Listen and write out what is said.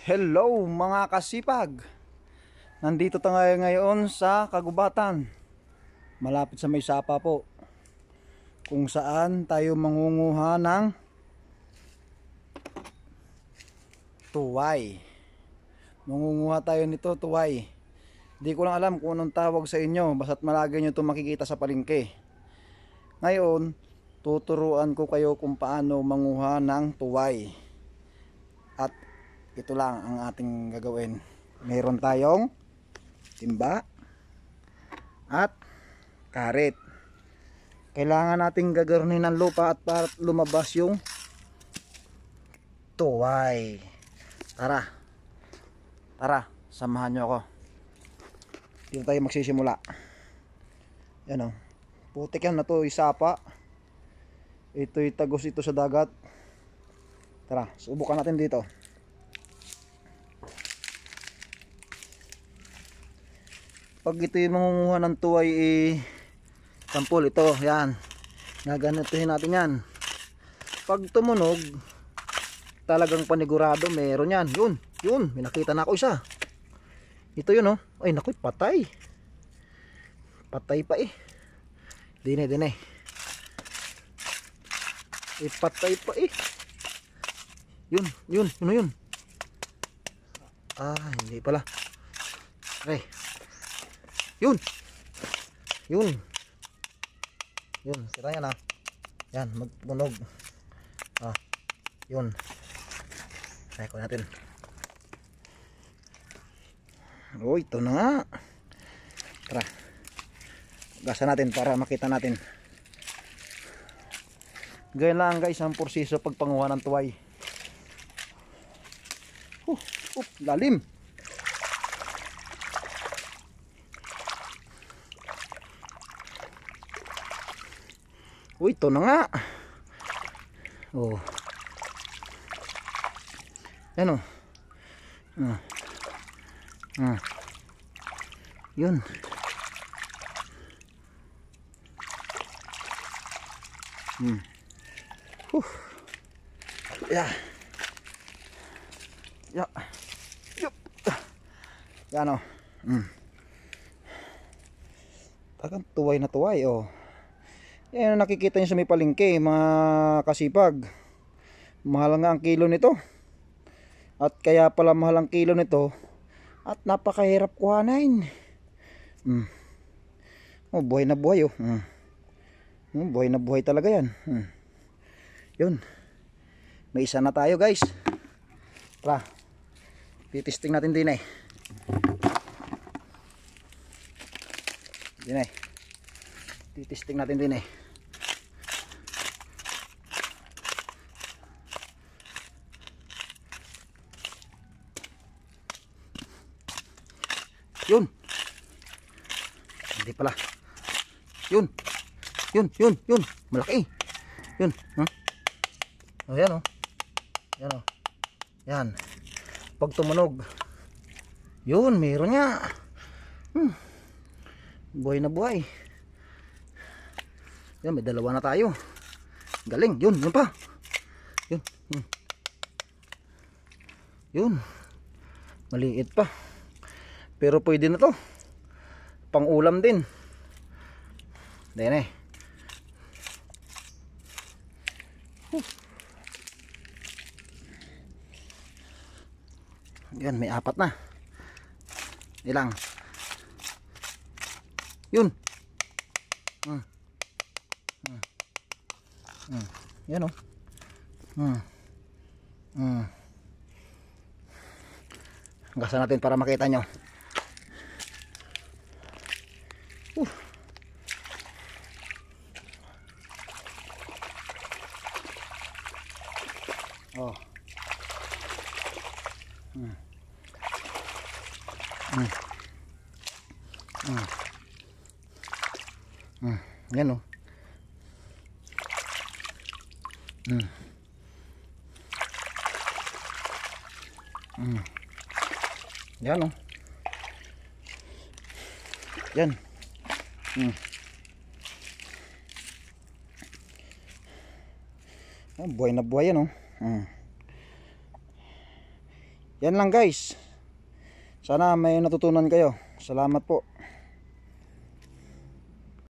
Hello mga kasipag. Nandito tayo ngayon sa kagubatan, malapit sa may sapa po, kung saan tayo mangunguha ng tuway. Mangunguha tayo nito, tuway. Di ko lang alam kung anong tawag sa inyo, basta't malagi nyo ito makikita sa palengke. Ngayon, tuturuan ko kayo kung paano manguha ng tuway. At ito lang ang ating gagawin. Meron tayong timba at karet. Kailangan nating gagarnin ng lupa at para lumabas yung tuway. Tara, samahan nyo ako. Dito tayo magsisimula. Yan o, putik yan na to, isapa. Ito'y tagos ito sa dagat. Tara, subukan natin dito. Pag ito yung mangunguha ng tuway, sampol ito, yan, gaganituhin natin yan. Pag tumunog, talagang panigurado meron yan. Yun, may nakita na ako isa. Ito yun oh, ay naku, patay pa dine patay pa yun. Hindi pala. Okay. Yun, sira yan yan, magpunog. Yun, try ko natin. Ito na nga. Tara, gasa natin para makita natin. Ganyan lang guys ang porsiso pag panguha ng tuway. Lalim. Ito na nga. Yan yun. Yan o. Tagang tuway na tuway yan ang nakikita nyo sa may palengke mga kasipag. Mahal nga ang kilo nito. At kaya pala mahal ang kilo nito at napakahirap kuhanin. Buhay na buhay buhay na buhay talaga yan. Yun, may isa na tayo guys. Tara, titisting natin din titisting natin din Yun, hindi pala. Yun, malaki. Yun, yan yan. Pag tumunog, yun, meron nga. Buhay na buhay. Yan, may dalawa na tayo. Galing, yun pa. Yun, maliit pa. Pero pwede na to, pang ulam din. Yan, may apat na. Ilang. Yun. Yan Gasan natin para makita nyo. Yan yan yan. Buhay na buhay yan Yan lang guys. Sana may natutunan kayo. Salamat po.